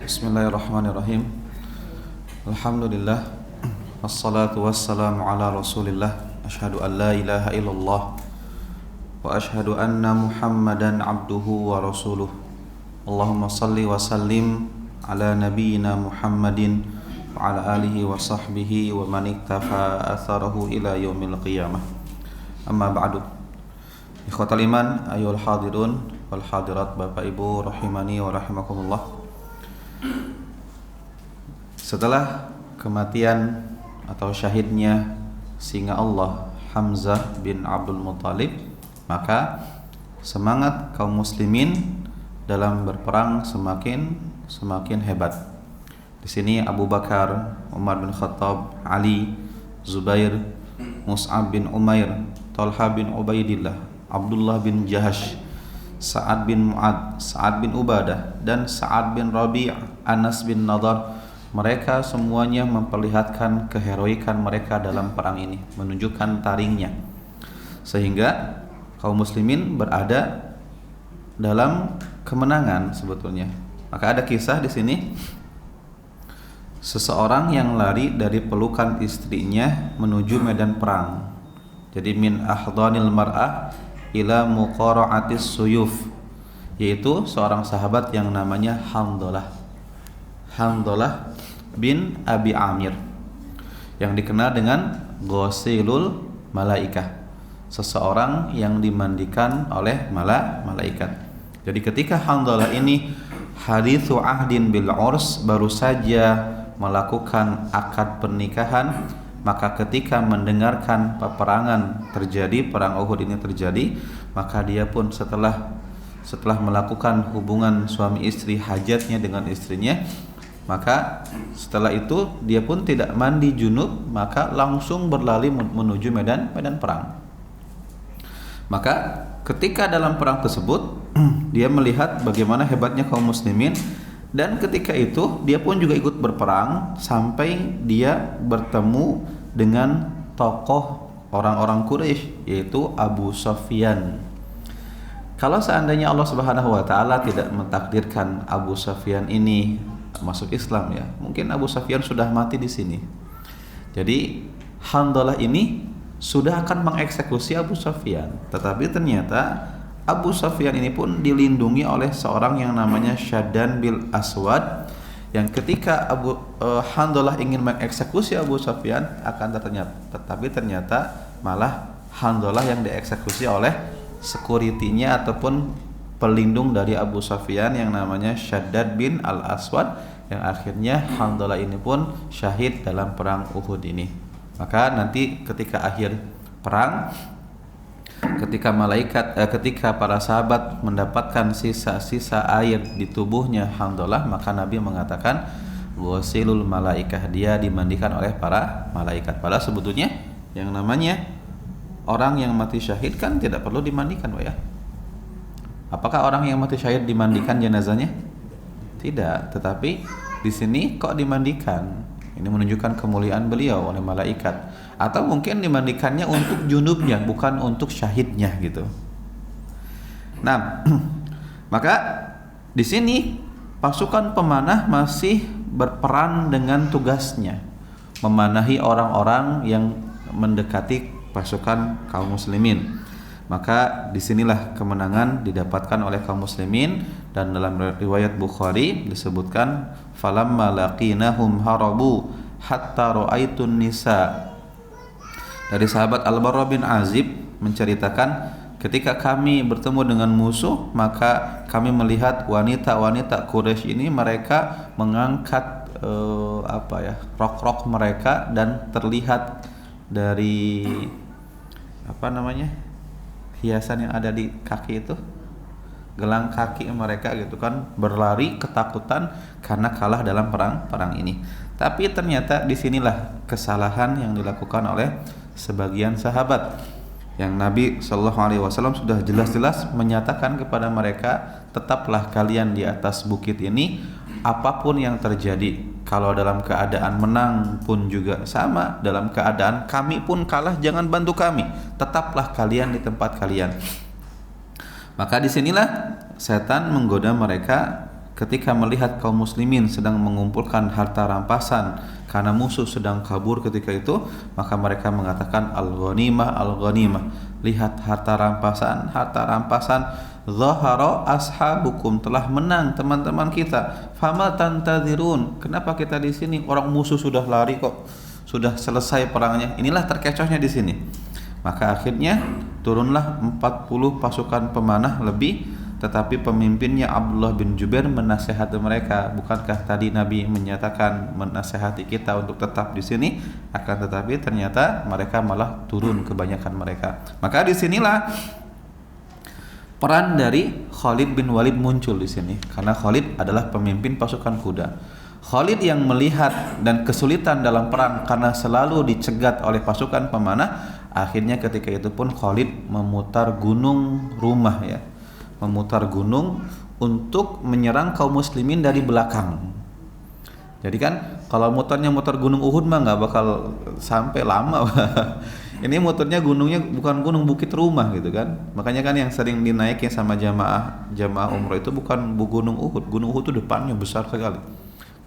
Bismillahirrahmanirrahim. Alhamdulillah. Wassalatu wassalamu ala Rasulillah. Asyhadu an la ilaha illallah wa asyhadu anna Muhammadan abduhu wa rasuluh. Allahumma salli wa sallim ala nabiyyina Muhammadin wa ala alihi wa sahbihi wa man iktafa atharahu ila yaumil qiyamah. Amma ba'du. Ikhwatal iman, ayyuhal hadirun wal hadirat, Bapak Ibu rahimani wa rahimakumullah. Setelah kematian atau syahidnya singa Allah Hamzah bin Abdul Muttalib, maka semangat kaum muslimin dalam berperang semakin hebat. Di sini Abu Bakar, Umar bin Khattab, Ali, Zubair, Mus'ab bin Umair, Talha bin Ubaidillah, Abdullah bin Jahash, Sa'ad bin Mu'ad, Sa'ad bin Ubadah, dan Sa'ad bin Rabi', Anas bin Nadar. Mereka semuanya memperlihatkan keheroikan mereka dalam perang ini, menunjukkan taringnya, sehingga kaum muslimin berada dalam kemenangan sebetulnya. Maka ada kisah di sini, seseorang yang lari dari pelukan istrinya menuju medan perang. Jadi min ahdhanil mar'ah ila muqara'atis suyuf, yaitu seorang sahabat yang namanya Handalah bin Abi Amir, yang dikenal dengan Ghasilul Malaikah, seseorang yang dimandikan oleh malaikat. Jadi ketika Handalah ini hadithu ahdin bil urs, baru saja melakukan akad pernikahan, maka ketika mendengarkan peperangan terjadi, perang Uhud ini terjadi, maka dia pun setelah melakukan hubungan suami istri, hajatnya dengan istrinya, maka setelah itu dia pun tidak mandi junub, maka langsung berlari menuju medan perang. Maka ketika dalam perang tersebut dia melihat bagaimana hebatnya kaum muslimin, dan ketika itu dia pun juga ikut berperang sampai dia bertemu dengan tokoh orang-orang Quraisy, yaitu Abu Sufyan. Kalau seandainya Allah Subhanahu wa taala tidak mentakdirkan Abu Sufyan ini masuk Islam, ya, mungkin Abu Sufyan sudah mati di sini. Jadi Handalah ini sudah akan mengeksekusi Abu Sufyan, tetapi ternyata Abu Sufyan ini pun dilindungi oleh seorang yang namanya Syaddan bil Aswad, yang ketika Handalah ingin mengeksekusi Abu Sufyan tetapi ternyata malah Handalah yang dieksekusi oleh security-nya ataupun pelindung dari Abu Sufyan yang namanya Syaddad bin Al-Aswad, yang akhirnya Handalah ini pun syahid dalam perang Uhud ini. Maka nanti ketika akhir perang, ketika para sahabat mendapatkan sisa-sisa air di tubuhnya Handalah, maka Nabi mengatakan Ghasilul Malaikah, dia dimandikan oleh para malaikat. Padahal sebetulnya yang namanya orang yang mati syahid kan tidak perlu dimandikan, Pak, ya. Apakah orang yang mati syahid dimandikan jenazahnya? Tidak, tetapi di sini kok dimandikan? Ini menunjukkan kemuliaan beliau oleh malaikat. Atau mungkin dimandikannya untuk junubnya, bukan untuk syahidnya gitu. Nah, maka di sini pasukan pemanah masih berperan dengan tugasnya, memanahi orang-orang yang mendekati pasukan kaum muslimin. Maka disinilah kemenangan didapatkan oleh kaum muslimin, dan dalam riwayat Bukhari disebutkan falamma laqinahum harabu hatta ra'aitun nisa. Dari sahabat Al-Barra bin Azib menceritakan, ketika kami bertemu dengan musuh, maka kami melihat wanita-wanita Quraisy ini mereka mengangkat rok-rok mereka, dan terlihat dari hiasan yang ada di kaki itu, gelang kaki mereka gitu kan, berlari ketakutan karena kalah dalam perang ini. Tapi ternyata disinilah kesalahan yang dilakukan oleh sebagian sahabat, yang Nabi SAW sudah jelas-jelas menyatakan kepada mereka, tetaplah kalian di atas bukit ini, apapun yang terjadi. Kalau dalam keadaan menang pun juga sama, dalam keadaan kami pun kalah, jangan bantu kami, tetaplah kalian di tempat kalian. Maka disinilah setan menggoda mereka ketika melihat kaum muslimin sedang mengumpulkan harta rampasan karena musuh sedang kabur ketika itu, maka mereka mengatakan al-ghanimah, al-ghanimah. Lihat harta rampasan, harta rampasan. Zahara ashabukum, telah menang teman-teman kita. Fama tantadzirun, kenapa kita di sini? Orang musuh sudah lari kok, sudah selesai perangnya. Inilah terkecohnya di sini. Maka akhirnya turunlah 40 pasukan pemanah lebih, tetapi pemimpinnya Abdullah bin Jubair menasihati mereka. Bukankah tadi Nabi menyatakan menasihati kita untuk tetap di sini? Akan tetapi ternyata mereka malah turun, kebanyakan mereka. Maka disinilah peran dari Khalid bin Walid muncul di sini, karena Khalid adalah pemimpin pasukan kuda. Khalid yang melihat dan kesulitan dalam perang karena selalu dicegat oleh pasukan pemanah, akhirnya ketika itu pun Khalid memutar gunung rumah, ya, memutar gunung untuk menyerang kaum muslimin dari belakang. Jadi kan kalau muter gunung Uhud mah nggak bakal sampai lama. Ini muternya gunungnya bukan gunung Bukit Rumah gitu kan. Makanya kan yang sering dinaikin sama jamaah umroh itu bukan gunung Uhud. Gunung Uhud itu depannya besar sekali.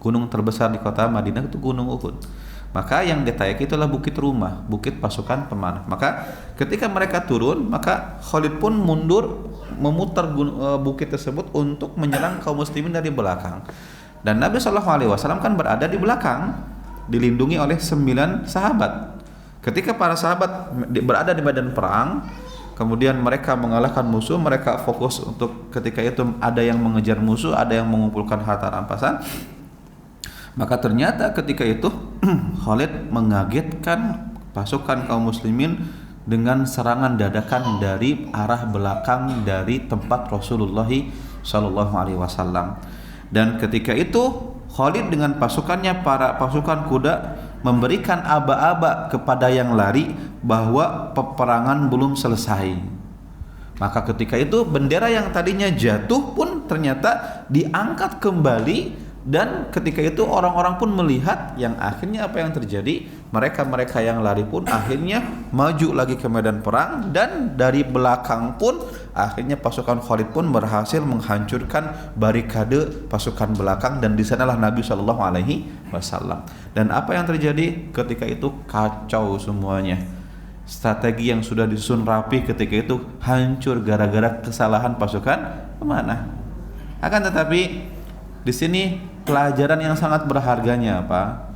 Gunung terbesar di kota Madinah itu gunung Uhud. Maka yang ditaiki itulah Bukit Rumah, bukit pasukan pemanah. Maka ketika mereka turun, maka Khalid pun mundur memutar bukit tersebut untuk menyerang kaum muslimin dari belakang. Dan Nabi SAW kan berada di belakang, dilindungi oleh 9 sahabat. Ketika para sahabat berada di medan perang, kemudian mereka mengalahkan musuh, mereka fokus untuk ketika itu ada yang mengejar musuh, ada yang mengumpulkan harta rampasan. Maka ternyata ketika itu Khalid mengagetkan pasukan kaum muslimin dengan serangan dadakan dari arah belakang dari tempat Rasulullah SAW. Dan ketika itu Khalid dengan pasukannya, para pasukan kuda, memberikan aba-aba kepada yang lari bahwa peperangan belum selesai. Maka ketika itu bendera yang tadinya jatuh pun ternyata diangkat kembali. Dan ketika itu orang-orang pun melihat, yang akhirnya apa yang terjadi, mereka-mereka yang lari pun akhirnya maju lagi ke medan perang, dan dari belakang pun akhirnya pasukan Khalid pun berhasil menghancurkan barikade pasukan belakang, dan di sanalah Nabi SAW. Dan apa yang terjadi ketika itu? Kacau semuanya. Strategi yang sudah disusun rapi ketika itu hancur gara-gara kesalahan pasukan pemanah. Akan tetapi di sini pelajaran yang sangat berharganya apa?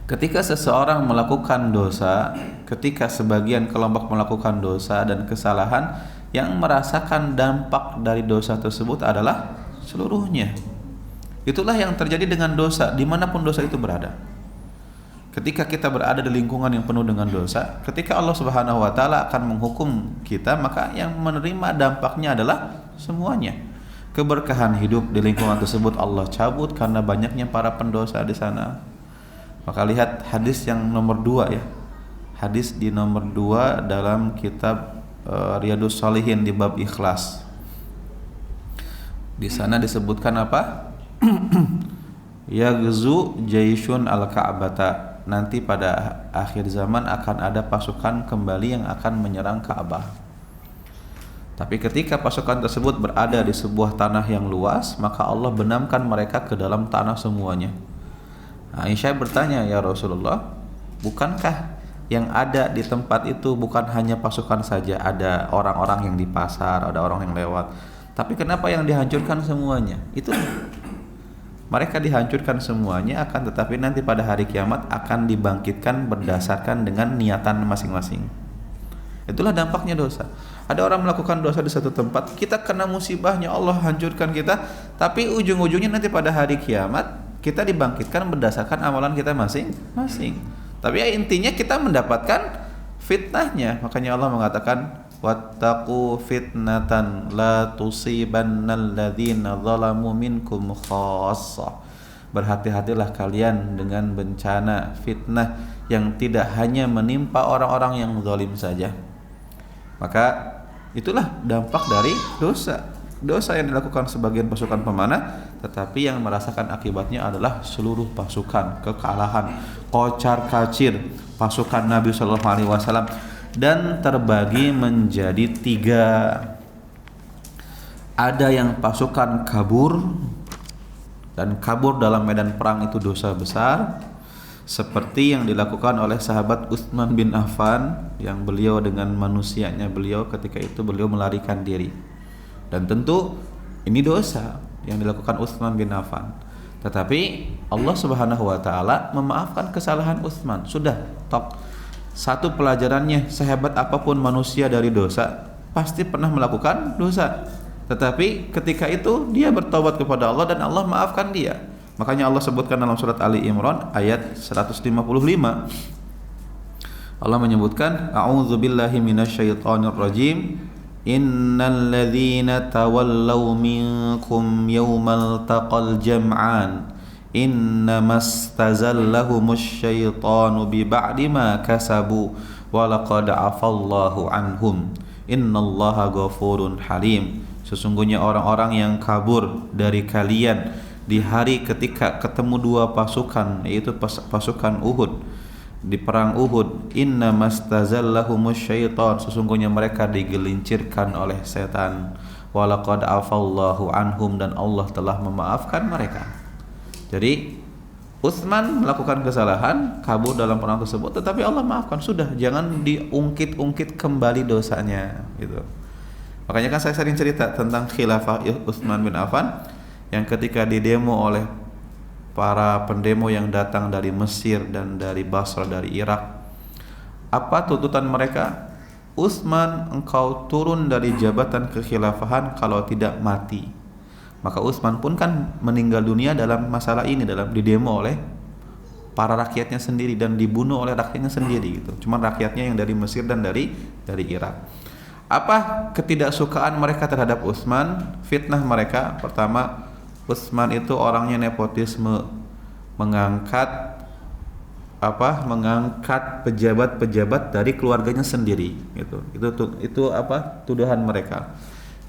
Ketika seseorang melakukan dosa, ketika sebagian kelompok melakukan dosa dan kesalahan, yang merasakan dampak dari dosa tersebut adalah seluruhnya. Itulah yang terjadi dengan dosa dimanapun dosa itu berada. Ketika kita berada di lingkungan yang penuh dengan dosa, ketika Allah Subhanahu wa Ta'ala akan menghukum kita, maka yang menerima dampaknya adalah semuanya. Keberkahan hidup di lingkungan tersebut Allah cabut karena banyaknya para pendosa di sana. Maka lihat hadis yang nomor 2, ya. Hadis di nomor 2 dalam kitab Riyadhus Shalihin di bab ikhlas. Di sana disebutkan apa? Yaghzu jaisyun al-Ka'bata. Nanti pada akhir zaman akan ada pasukan kembali yang akan menyerang Ka'bah. Tapi ketika pasukan tersebut berada di sebuah tanah yang luas, maka Allah benamkan mereka ke dalam tanah semuanya. Aisyah bertanya, ya Rasulullah, bukankah yang ada di tempat itu bukan hanya pasukan saja, ada orang-orang yang di pasar, ada orang yang lewat, tapi kenapa yang dihancurkan semuanya? Itu mereka dihancurkan semuanya, akan tetapi nanti pada hari kiamat akan dibangkitkan berdasarkan dengan niatan masing-masing. Itulah dampaknya dosa. Ada orang melakukan dosa di satu tempat, kita kena musibahnya, Allah hancurkan kita, tapi ujung-ujungnya nanti pada hari kiamat kita dibangkitkan berdasarkan amalan kita masing-masing. Tapi ya intinya kita mendapatkan fitnahnya. Makanya Allah mengatakan, wattaqu fitnatan la tusibannal ladzina zalamu minkum khassah. Berhati-hatilah kalian dengan bencana fitnah yang tidak hanya menimpa orang-orang yang zalim saja. Maka itulah dampak dari dosa yang dilakukan sebagian pasukan pemanah, tetapi yang merasakan akibatnya adalah seluruh pasukan. Kekalahan, kocar-kacir pasukan Nabi SAW, dan terbagi menjadi 3. ada yang pasukan kabur, dan kabur dalam medan perang itu dosa besar, seperti yang dilakukan oleh sahabat Utsman bin Affan, yang beliau dengan manusianya beliau ketika itu beliau melarikan diri. Dan tentu ini dosa yang dilakukan Utsman bin Affan. Tetapi Allah Subhanahu wa taala memaafkan kesalahan Utsman. Sudah, tok. Satu pelajarannya, sehebat apapun manusia dari dosa, pasti pernah melakukan dosa. Tetapi ketika itu dia bertobat kepada Allah dan Allah maafkan dia. Makanya Allah sebutkan dalam surat Ali Imran ayat 155. Allah menyebutkan, a'udzubillahi minasyaitonir rajim. Innal ladzina tawallaw minkum yawmal taqal jam'an innamastazallahumush syaitanu bi ba'di ma kasabu wa laqad afallahu anhum innallaha ghafurun halim. Sesungguhnya orang-orang yang kabur dari kalian di hari ketika ketemu dua pasukan, yaitu pasukan Uhud, di perang Uhud, innamastazallahumus syaitan, sesungguhnya mereka digelincirkan oleh setan, walaqad afallahu anhum, dan Allah telah memaafkan mereka. Jadi Utsman melakukan kesalahan, kabur dalam perang tersebut, tetapi Allah maafkan. Sudah, jangan diungkit-ungkit kembali dosanya gitu. Makanya kan saya sering cerita tentang khilafah Utsman bin Affan yang ketika didemo oleh para pendemo yang datang dari Mesir dan dari Basra, dari Irak. Apa tuntutan mereka? Utsman, engkau turun dari jabatan kekhilafahan kalau tidak mati. Maka Utsman pun kan meninggal dunia dalam masalah ini, dalam didemo oleh para rakyatnya sendiri dan dibunuh oleh rakyatnya sendiri gitu. Cuma rakyatnya yang dari Mesir dan dari Irak. Apa ketidaksukaan mereka terhadap Utsman? Fitnah mereka pertama, Utsman itu orangnya nepotisme, mengangkat pejabat-pejabat dari keluarganya sendiri gitu. Itu tuduhan mereka.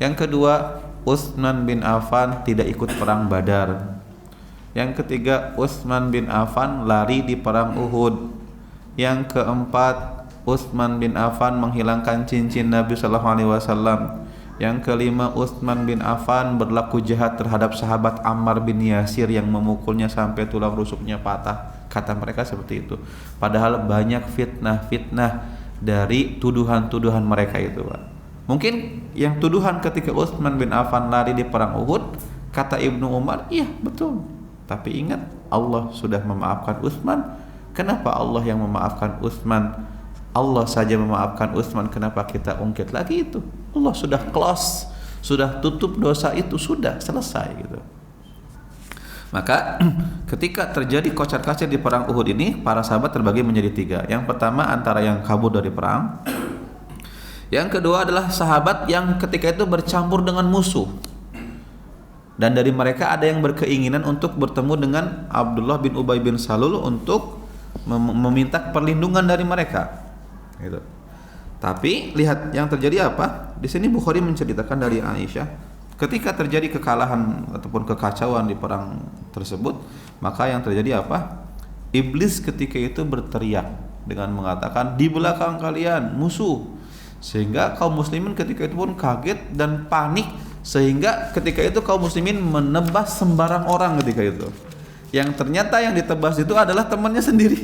Yang kedua, Utsman bin Affan tidak ikut perang Badar. Yang ketiga, Utsman bin Affan lari di perang Uhud. Yang keempat, Utsman bin Affan menghilangkan cincin Nabi sallallahu alaihi wasallam. Yang kelima, Utsman bin Affan berlaku jahat terhadap sahabat Ammar bin Yasir yang memukulnya sampai tulang rusuknya patah. Kata mereka seperti itu. Padahal banyak fitnah-fitnah dari tuduhan-tuduhan mereka itu, Pak. Mungkin yang tuduhan ketika Utsman bin Affan lari di perang Uhud, kata Ibnu Umar, iya betul. Tapi ingat, Allah sudah memaafkan Utsman. Kenapa Allah yang memaafkan Utsman? Allah saja memaafkan Utsman, kenapa kita ungkit lagi itu? Allah sudah close, sudah tutup dosa itu, sudah selesai gitu. Maka ketika terjadi kocar-kacir di perang Uhud ini, para sahabat terbagi menjadi tiga. Yang pertama antara yang kabur dari perang. Yang kedua adalah sahabat yang ketika itu bercampur dengan musuh. Dan dari mereka ada yang berkeinginan untuk bertemu dengan Abdullah bin Ubay bin Salul untuk meminta perlindungan dari mereka. Gitu. Tapi lihat yang terjadi apa? Di sini Bukhari menceritakan dari Aisyah, ketika terjadi kekalahan ataupun kekacauan di perang tersebut, maka yang terjadi apa? Iblis ketika itu berteriak dengan mengatakan, di belakang kalian musuh. Sehingga kaum muslimin ketika itu pun kaget dan panik, sehingga ketika itu kaum muslimin menebas sembarang orang ketika itu. Yang ternyata yang ditebas itu adalah temannya sendiri.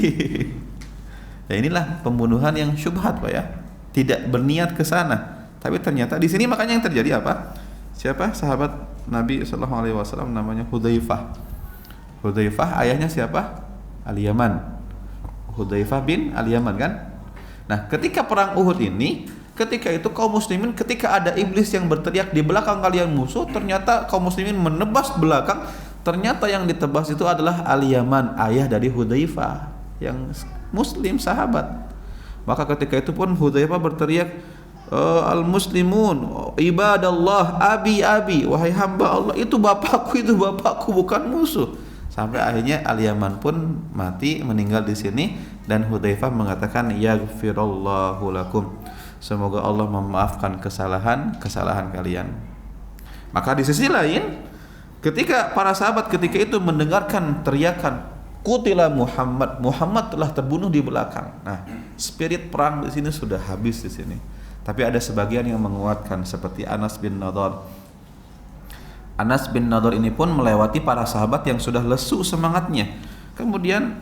Ya inilah pembunuhan yang syubhat, Pak ya. Tidak berniat ke sana. Tapi ternyata di sini makanya yang terjadi apa? Siapa? Sahabat Nabi sallallahu alaihi wasallam namanya Hudzaifah. Hudzaifah ayahnya siapa? Al-Yaman. Hudzaifah bin Al-Yaman kan? Nah, ketika perang Uhud ini, ketika itu kaum muslimin ketika ada iblis yang berteriak di belakang kalian musuh, ternyata kaum muslimin menebas belakang, ternyata yang ditebas itu adalah Al-Yaman, ayah dari Hudzaifah yang muslim sahabat. Maka ketika itu pun Hudzaifah berteriak, al-muslimun ibadallah abi wahai hamba Allah, itu bapakku bukan musuh. Sampai akhirnya Al-Yaman pun mati, meninggal di sini, dan Hudzaifah mengatakan yaghfirullahu lakum, semoga Allah memaafkan kesalahan kalian. Maka di sisi lain, ketika para sahabat ketika itu mendengarkan teriakan Qutila Muhammad telah terbunuh di belakang. Nah, spirit perang di sini sudah habis di sini. Tapi ada sebagian yang menguatkan seperti Anas bin Nadhr Anas bin Nadhr ini pun melewati para sahabat yang sudah lesu semangatnya. Kemudian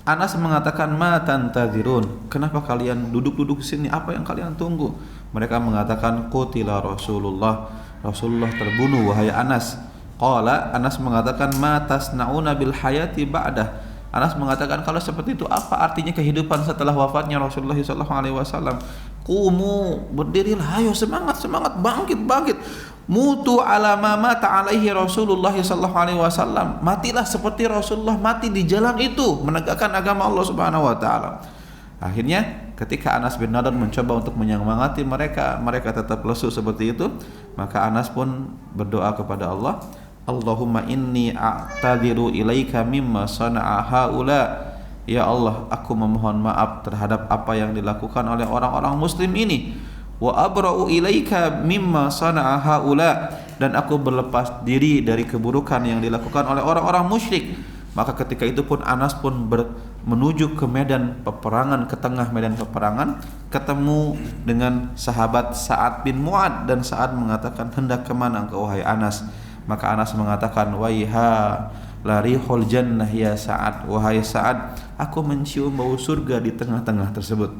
Anas mengatakan, ma tantadzirun, kenapa kalian duduk-duduk sini, apa yang kalian tunggu? Mereka mengatakan, qutila Rasulullah, Rasulullah terbunuh wahai Anas. Qala, Anas mengatakan, ma tasnauna bil hayati ba'dah. Anas mengatakan, kalau seperti itu apa artinya kehidupan setelah wafatnya Rasulullah SAW? Qumu, berdirilah, ayo semangat, bangkit. Mutu ala ma mata alaihi Rasulullah SAW. Matilah seperti Rasulullah mati di jalan itu, menegakkan agama Allah Subhanahu wa taala. Akhirnya ketika Anas bin Nadhr mencoba untuk menyemangati mereka, mereka tetap lesu seperti itu, maka Anas pun berdoa kepada Allah, Allahumma inni a'tadiru ilaika mimma sana'a haula. Ya Allah, aku memohon maaf terhadap apa yang dilakukan oleh orang-orang muslim ini. Wa abra'u ilaika mimma sana'a haula, dan aku berlepas diri dari keburukan yang dilakukan oleh orang-orang musyrik. Maka ketika itu pun Anas pun menuju ke medan peperangan, ke tengah medan peperangan, ketemu dengan sahabat Sa'ad bin Mu'ad, dan Sa'ad mengatakan, hendak kemana engkau wahai Anas? Maka Anas mengatakan, waiha larihul jannah ya Sa'ad, wahai Sa'ad, aku mencium bau surga di tengah-tengah tersebut.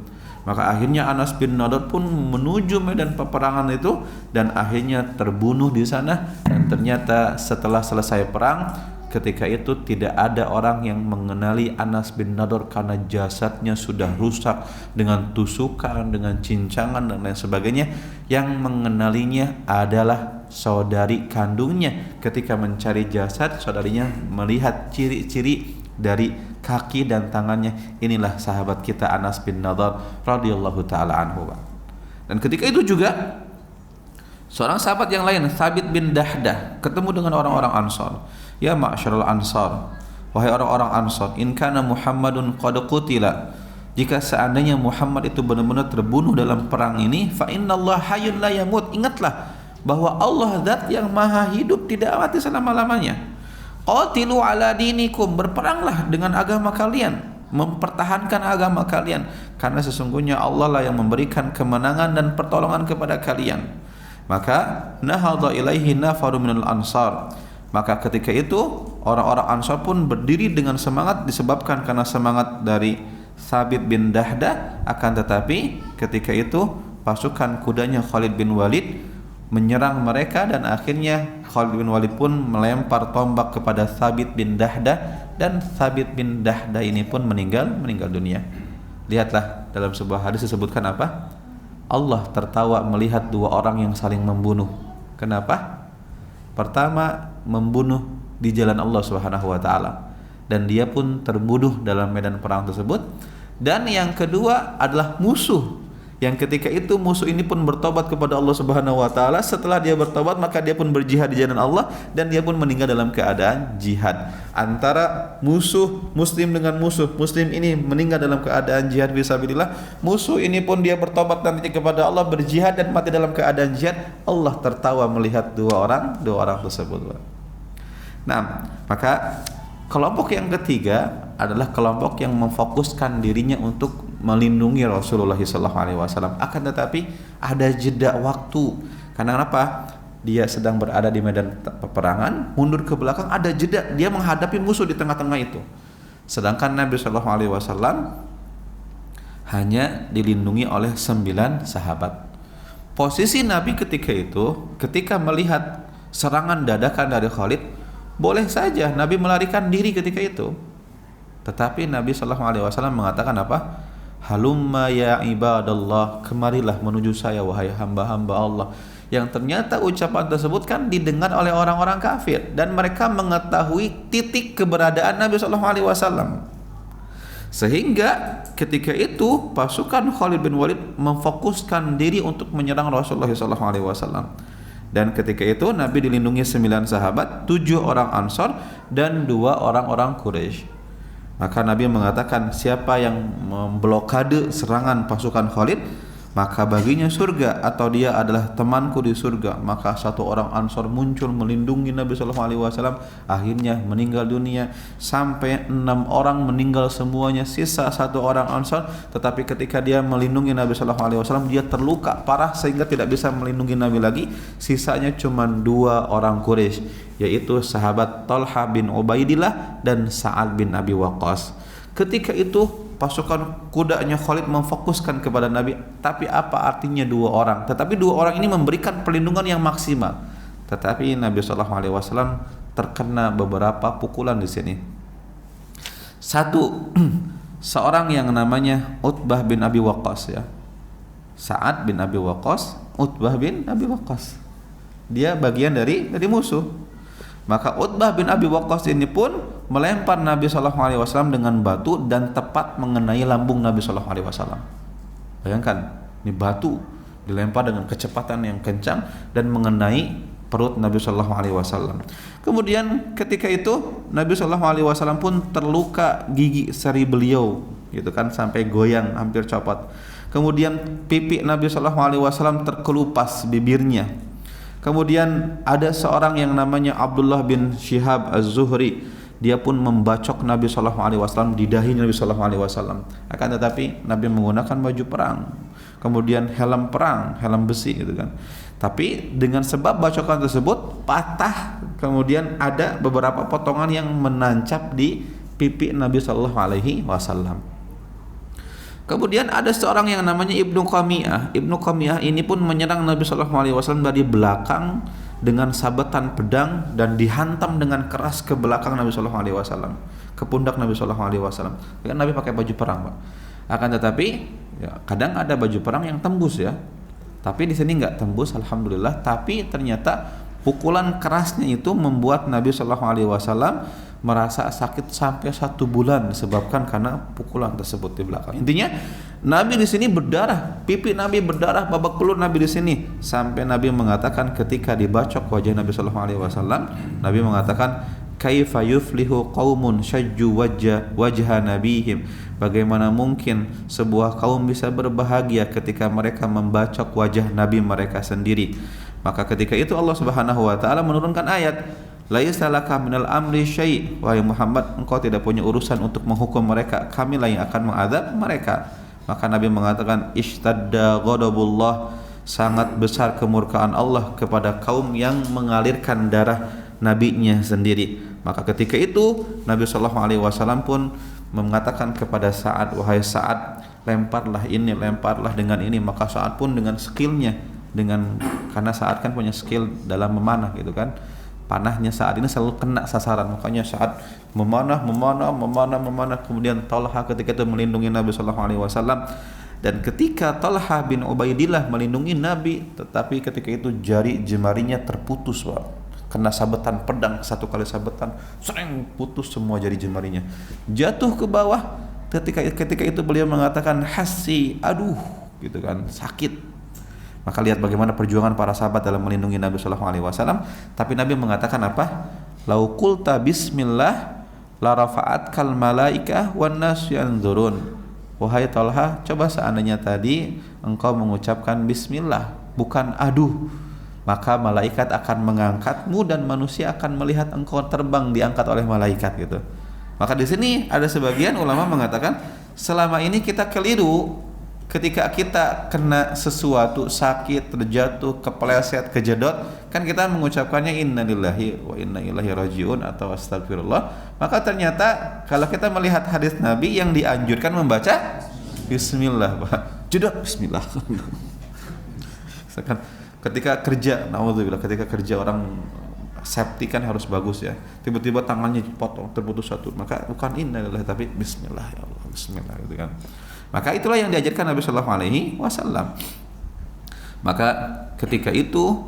Maka akhirnya Anas bin Nadhr pun menuju medan peperangan itu dan akhirnya terbunuh di sana. Dan ternyata setelah selesai perang, ketika itu tidak ada orang yang mengenali Anas bin Nadhr karena jasadnya sudah rusak dengan tusukan, dengan cincangan dan lain sebagainya. Yang mengenalinya adalah saudari kandungnya. Ketika mencari jasad, saudarinya melihat ciri-ciri dari kaki dan tangannya. Inilah sahabat kita Anas bin Nadhr radhiyallahu taala anhu. Dan ketika itu juga seorang sahabat yang lain, Thabit bin Dahdah, ketemu dengan orang-orang Ansar. Ya ma'syaral Ansar, wahai orang-orang Ansar, in kana Muhammadun qad qutila, jika seandainya Muhammad itu benar-benar terbunuh dalam perang ini, fa innallaha hayyun la yamut, ingatlah bahwa Allah zat yang maha hidup, tidak mati selama-lamanya. Qatilu ala dinikum, berperanglah dengan agama kalian, mempertahankan agama kalian, karena sesungguhnya Allah lah yang memberikan kemenangan dan pertolongan kepada kalian. Maka nahadha ilaihi nafaru minal ansar, maka ketika itu orang-orang Ansar pun berdiri dengan semangat, disebabkan karena semangat dari Thabit bin Dahdah. Akan tetapi ketika itu pasukan kudanya Khalid bin Walid menyerang mereka, dan akhirnya Khalid bin Walid pun melempar tombak kepada Thabit bin Dahdah, dan Thabit bin Dahdah ini pun meninggal dunia. Lihatlah dalam sebuah hadis disebutkan apa? Allah tertawa melihat dua orang yang saling membunuh. Kenapa? Pertama, membunuh di jalan Allah Subhanahu wa taala, dan dia pun terbunuh dalam medan perang tersebut. Dan yang kedua adalah musuh, yang ketika itu musuh ini pun bertobat kepada Allah Subhanahu wa taala. Setelah dia bertobat, maka dia pun berjihad di jalan Allah, dan dia pun meninggal dalam keadaan jihad. Antara musuh muslim dengan musuh muslim ini meninggal dalam keadaan jihad fisabilillah, musuh ini pun dia bertobat nanti kepada Allah, berjihad dan mati dalam keadaan jihad. Allah tertawa melihat dua orang tersebut. Nah, maka kelompok yang ketiga adalah kelompok yang memfokuskan dirinya untuk melindungi Rasulullah SAW. Akan tetapi ada jeda waktu. Karena apa? Dia sedang berada di medan peperangan, mundur ke belakang, ada jeda. Dia menghadapi musuh di tengah-tengah itu. Sedangkan Nabi SAW hanya dilindungi oleh 9 sahabat. Posisi Nabi ketika itu, ketika melihat serangan dadakan dari Khalid, boleh saja Nabi melarikan diri ketika itu. Tetapi Nabi SAW mengatakan apa? Halumma ya ibadallah, kemarilah menuju saya wahai hamba-hamba Allah. Yang ternyata ucapan tersebut kan didengar oleh orang-orang kafir, dan mereka mengetahui titik keberadaan Nabi SAW. Sehingga ketika itu pasukan Khalid bin Walid memfokuskan diri untuk menyerang Rasulullah SAW. Dan ketika itu Nabi dilindungi 9 sahabat, 7 orang Ansar dan 2 orang-orang Quraisy. Maka Nabi mengatakan, siapa yang memblokade serangan pasukan Khalid, maka baginya surga, atau dia adalah temanku di surga. Maka satu orang Ansor muncul melindungi Nabi sallallahu alaihi wasallam, akhirnya meninggal dunia. Sampai 6 orang meninggal semuanya, sisa satu orang Ansor. Tetapi ketika dia melindungi Nabi sallallahu alaihi wasallam, dia terluka parah sehingga tidak bisa melindungi Nabi lagi. Sisanya cuma 2 orang Quraisy, yaitu sahabat Talha bin Ubaidillah dan Sa'ad bin Abi Waqqas. Ketika itu pasukan kudanya Khalid memfokuskan kepada Nabi. Tapi apa artinya 2 orang? Tetapi 2 orang ini memberikan perlindungan yang maksimal. Tetapi Nabi SAW terkena beberapa pukulan di sini. Satu, seorang yang namanya Utbah bin Abi Waqqas, ya. Sa'ad bin Abi Waqqas, Utbah bin Abi Waqqas. Dia bagian dari musuh. Maka Utbah bin Abi Waqqas ini pun melempar Nabi SAW dengan batu dan tepat mengenai lambung Nabi SAW. Bayangkan, ini batu dilempar dengan kecepatan yang kencang dan mengenai perut Nabi SAW. Kemudian ketika itu Nabi SAW pun terluka gigi seri beliau, gitu kan, sampai goyang, hampir copot. Kemudian pipi Nabi SAW terkelupas bibirnya. Kemudian ada seorang yang namanya Abdullah bin Syihab Az-Zuhri, dia pun membacok Nabi SAW di dahi Nabi SAW. Akan tetapi Nabi menggunakan baju perang, kemudian helm perang, helm besi, gitu kan. Tapi dengan sebab bacokan tersebut patah, kemudian ada beberapa potongan yang menancap di pipi Nabi SAW. Kemudian ada seorang yang namanya Ibnu Qamiyah. Ibnu Qamiyah ini pun menyerang Nabi SAW dari belakang dengan sabetan pedang dan dihantam dengan keras ke belakang Nabi SAW, ke pundak Nabi SAW. Kan Nabi pakai baju perang, Pak. Akan tetapi ya, kadang ada baju perang yang tembus, ya. Tapi di sini nggak tembus, alhamdulillah. Tapi ternyata pukulan kerasnya itu membuat Nabi SAW merasa sakit sampai 1 bulan disebabkan karena pukulan tersebut di belakang. Intinya Nabi di sini berdarah, pipi Nabi berdarah, babak belur Nabi di sini, sampai Nabi mengatakan ketika dibacok wajah Nabi SAW, Nabi mengatakan, kaifa yuflihu qaumun syajju wajha nabihim, bagaimana mungkin sebuah kaum bisa berbahagia ketika mereka membacok wajah Nabi mereka sendiri. Maka ketika itu Allah Subhanahu wa taala menurunkan ayat, laisa laka minal amri syai', wahai Muhammad, engkau tidak punya urusan untuk menghukum mereka, kamilah yang akan mengadab mereka. Maka Nabi mengatakan, ishtadda ghadabullah, sangat besar kemurkaan Allah kepada kaum yang mengalirkan darah nabinya sendiri. Maka ketika itu Nabi SAW pun mengatakan kepada Sa'ad, wahai Sa'ad, lemparlah ini, lemparlah dengan ini. Maka Sa'ad pun dengan skillnya, karena Sa'ad kan punya skill dalam memanah, gitu kan, panahnya Sa'ad ini selalu kena sasaran. Makanya Sa'ad memanah. Kemudian Talha ketika itu melindungi Nabi SAW. Dan ketika Talha bin Ubaidillah melindungi Nabi, tetapi ketika itu jari jemarinya terputus, Pak. Kena sabetan pedang, 1 kali sabetan, sering putus semua jari jemarinya. Jatuh ke bawah. Ketika itu beliau mengatakan, hasi, aduh, gitu kan, sakit. Maka lihat bagaimana perjuangan para sahabat dalam melindungi Nabi SAW. Tapi Nabi mengatakan apa? Lau qulta bismillah la rafa'atkal malaikah wan nas yanzurun. Wahai Talha, coba seandainya tadi engkau mengucapkan bismillah, bukan aduh, maka malaikat akan mengangkatmu dan manusia akan melihat engkau terbang diangkat oleh malaikat, gitu. Maka di sini ada sebagian ulama mengatakan selama ini kita keliru. Ketika kita kena sesuatu, sakit, terjatuh, kepleset, kejedot, kan kita mengucapkannya innalillahi wa inna ilaihi rajiun atau astagfirullah. Maka ternyata kalau kita melihat hadis Nabi yang dianjurkan membaca bismillah, Pak. Jedot bismillah. Ketika kerja, naudzubillah, ketika kerja orang safety kan harus bagus, ya. Tiba-tiba tangannya dipotong, terputus satu, maka bukan innalillahi tapi bismillah, ya Allah, bismillah, gitu kan. Maka itulah yang diajarkan Nabi Sallallahu Alaihi Wasallam. Maka ketika itu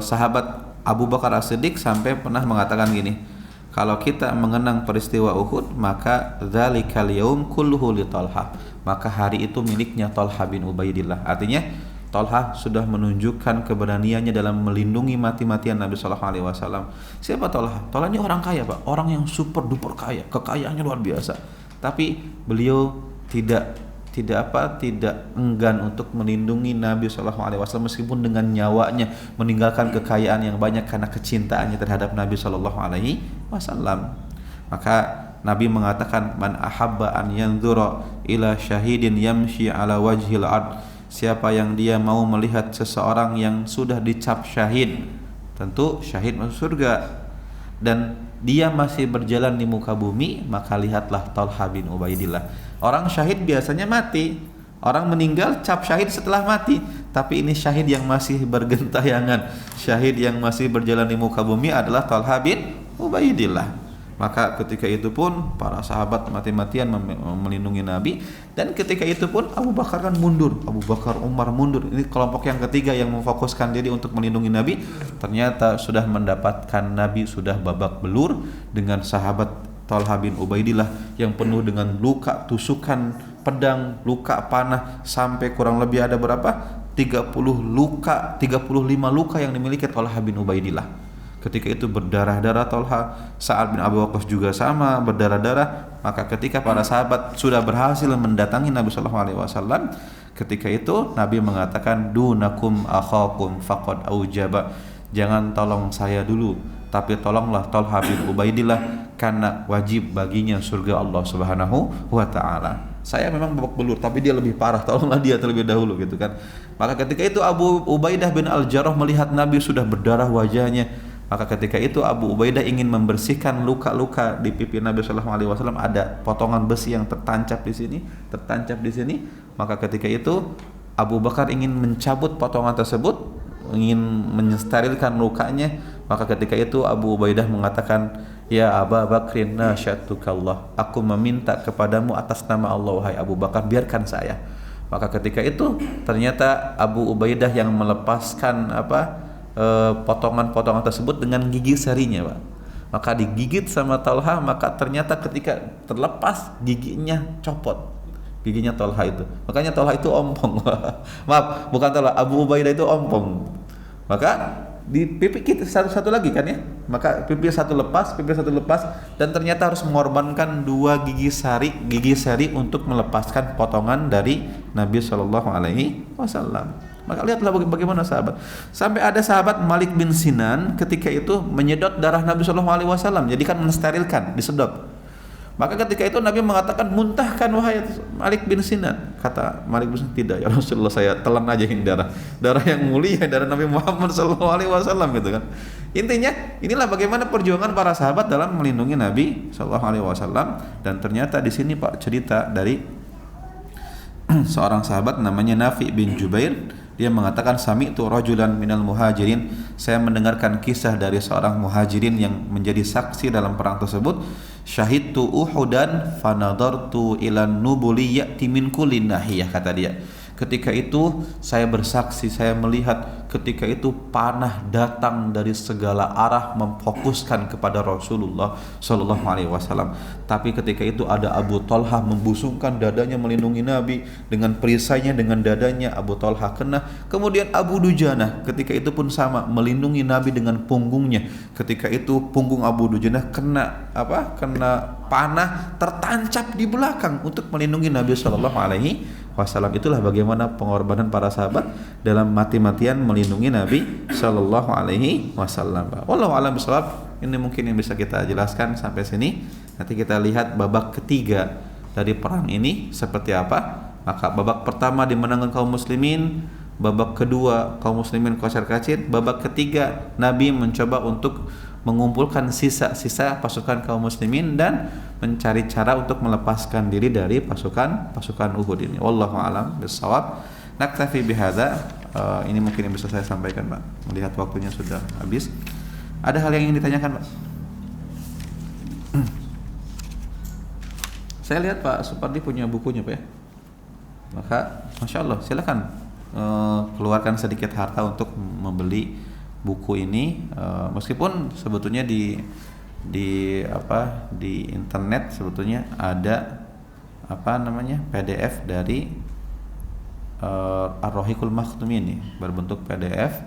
sahabat Abu Bakar As-Siddiq sampai pernah mengatakan gini, kalau kita mengenang peristiwa Uhud, maka dzalikal yaum kulluhu li Talha, maka hari itu miliknya Talha bin Ubaidillah. Artinya Talha sudah menunjukkan keberaniannya dalam melindungi mati-matian Nabi Sallallahu Alaihi Wasallam. Siapa Talha? Talha ini orang kaya, Pak, orang yang super duper kaya, kekayaannya luar biasa. Tapi beliau tidak tidak enggan untuk melindungi Nabi Shallallahu Alaihi Wasallam meskipun dengan nyawanya, meninggalkan kekayaan yang banyak karena kecintaannya terhadap Nabi Shallallahu Alaihi Wasallam. Maka Nabi mengatakan, man ahabba an yanzura ila syahidin yamshi ala wajhil ard, siapa yang dia mau melihat seseorang yang sudah dicap syahid, tentu syahid masuk surga, dan dia masih berjalan di muka bumi, maka lihatlah Talha bin Ubaidillah. Orang syahid biasanya mati, orang meninggal cap syahid setelah mati, tapi ini syahid yang masih bergentayangan, syahid yang masih berjalan di muka bumi adalah Talha bin Ubaidillah. Maka ketika itu pun para sahabat mati-matian melindungi Nabi, dan ketika itu pun Abu Bakar kan mundur, Abu Bakar, Umar mundur. Ini kelompok yang ketiga yang memfokuskan diri untuk melindungi Nabi. Ternyata sudah mendapatkan Nabi sudah babak belur dengan sahabat Talha bin Ubaidillah yang penuh dengan luka tusukan pedang, luka panah, sampai kurang lebih ada berapa? 35 luka yang dimiliki Talha bin Ubaidillah. Ketika itu berdarah-darah Talha, Sa'ad bin Abi Waqqas juga sama berdarah-darah. Maka ketika para sahabat sudah berhasil mendatangi Nabi sallallahu alaihi wasallam, ketika itu Nabi mengatakan, dunakum akhakum faqad aujaba, jangan tolong saya dulu, tapi tolonglah Talha bin Ubaidillah karena wajib baginya surga Allah Subhanahu wa taala. Saya memang babak belur, tapi dia lebih parah, tolonglah dia terlebih dahulu gitu kan. Maka ketika itu Abu Ubaidah bin Al-Jarrah melihat Nabi sudah berdarah wajahnya. Maka ketika itu Abu Ubaidah ingin membersihkan luka-luka di pipi Nabi sallallahu alaihi wasallam, ada potongan besi yang tertancap di sini. Maka ketika itu Abu Bakar ingin mencabut potongan tersebut, ingin mensterilkan lukanya. Maka ketika itu Abu Ubaidah mengatakan, ya Abu Bakrin nasyatukallah, aku meminta kepadamu atas nama Allah wahai Abu Bakar, biarkan saya. Maka ketika itu ternyata Abu Ubaidah yang melepaskan potongan-potongan tersebut dengan gigi serinya, Pak. Maka digigit sama Talha, maka ternyata ketika terlepas giginya copot, giginya Talha itu. Makanya Talha itu ompong. Maaf, bukan Talha, Abu Ubaidah itu ompong. Maka di pipi kita satu lagi kan ya. Maka pipi satu lepas, dan ternyata harus mengorbankan 2 gigi seri untuk melepaskan potongan dari Nabi Shallallahu alaihi wasallam. Maka lihatlah bagaimana sahabat. Sampai ada sahabat Malik bin Sinan ketika itu menyedot darah Nabi Shallallahu alaihi wasallam, jadi kan mensterilkan, disedot. Maka ketika itu Nabi mengatakan, muntahkan wahai Malik bin Sinan. Kata Malik bin Sinan, tidak ya Rasulullah, saya telan aja ini darah yang mulia, darah Nabi Muhammad Shallallahu alaihi wasallam gitu kan. Intinya inilah bagaimana perjuangan para sahabat dalam melindungi Nabi Shallallahu alaihi wasallam. Dan ternyata di sini Pak cerita dari seorang sahabat namanya Nafi bin Jubair. Dia mengatakan, sami'tu rajulan minal muhajirin, saya mendengarkan kisah dari seorang muhajirin yang menjadi saksi dalam perang tersebut. Syahidtu Uhudan fanadartu ilan nubuli ya'ti min kulli nahiyah, kata dia. Ketika itu saya bersaksi, saya melihat ketika itu panah datang dari segala arah memfokuskan kepada Rasulullah sallallahu alaihi wasallam. Tapi ketika itu ada Abu Talha membusungkan dadanya melindungi Nabi dengan perisainya, dengan dadanya Abu Talha kena. Kemudian Abu Dujanah ketika itu pun sama melindungi Nabi dengan punggungnya. Ketika itu punggung Abu Dujanah kena panah tertancap di belakang untuk melindungi Nabi sallallahu alaihi wasallam. Itulah bagaimana pengorbanan para sahabat dalam mati-matian melindungi Nabi sallallahu alaihi wasallam. Wallahu a'lam bishawab. Ini mungkin yang bisa kita jelaskan sampai sini. Nanti kita lihat babak ketiga dari perang ini seperti apa. Maka babak pertama dimenangkan kaum muslimin, babak kedua kaum muslimin kocar-kacir, babak ketiga Nabi mencoba untuk mengumpulkan sisa-sisa pasukan kaum muslimin dan mencari cara untuk melepaskan diri dari pasukan Uhud ini. Wallahu a'lam bishawab. Naktafi bihadza. Ini mungkin yang bisa saya sampaikan, Pak. Melihat waktunya sudah habis. Ada hal yang ingin ditanyakan, Pak? Saya lihat Pak Supardi punya bukunya, Pak ya. Maka Masya Allah, silakan keluarkan sedikit harta untuk membeli buku ini, meskipun sebetulnya di internet sebetulnya ada PDF dari Ar-Rahiqul Maktum ini berbentuk PDF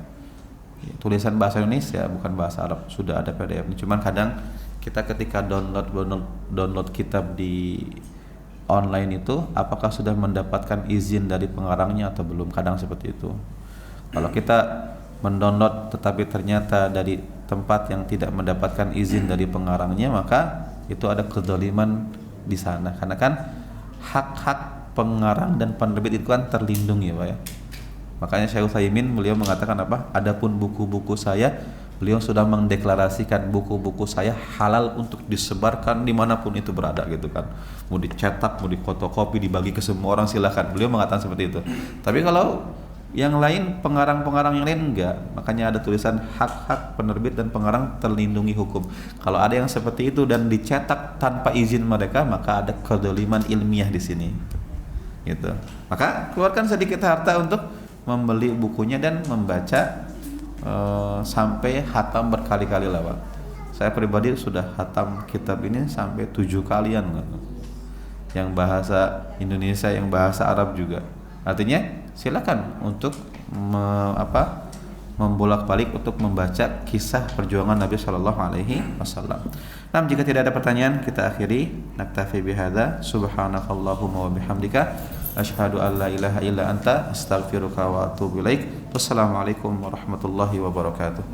tulisan bahasa Indonesia, bukan bahasa Arab. Sudah ada PDF ini, cuman kadang kita ketika download kitab di online itu apakah sudah mendapatkan izin dari pengarangnya atau belum, kadang seperti itu. Kalau kita mendownload tetapi ternyata dari tempat yang tidak mendapatkan izin dari pengarangnya, maka itu ada kezaliman di sana, karena kan hak-hak pengarang dan penerbit itu kan terlindungi ya Pak ya. Makanya Syekh Utsaimin beliau mengatakan apa? Adapun buku-buku saya, beliau sudah mendeklarasikan buku-buku saya halal untuk disebarkan dimanapun itu berada gitu kan. Mau dicetak, mau difotokopi, dibagi ke semua orang silahkan. Beliau mengatakan seperti itu. Tapi kalau yang lain, pengarang-pengarang yang lain enggak. Makanya ada tulisan hak-hak penerbit dan pengarang terlindungi hukum. Kalau ada yang seperti itu dan dicetak tanpa izin mereka, maka ada kedzaliman ilmiah di sini. Gitu. Maka keluarkan sedikit harta untuk membeli bukunya dan membaca sampai hatam berkali-kali lah Pak. Saya pribadi sudah hatam kitab ini sampai 7 kalian kan. Yang bahasa Indonesia, yang bahasa Arab juga. Artinya silakan untuk membolak-balik untuk membaca kisah perjuangan Nabi Shallallahu Alaihi Wasallam. Nah, jika tidak ada pertanyaan, kita akhiri. Naktafi bihadza. Subhanakallahumma wa bihamdika, asyhadu an la ilaha illa anta, astaghfiruka wa atubu ilaik. Wassalamualaikum warahmatullahi wabarakatuh.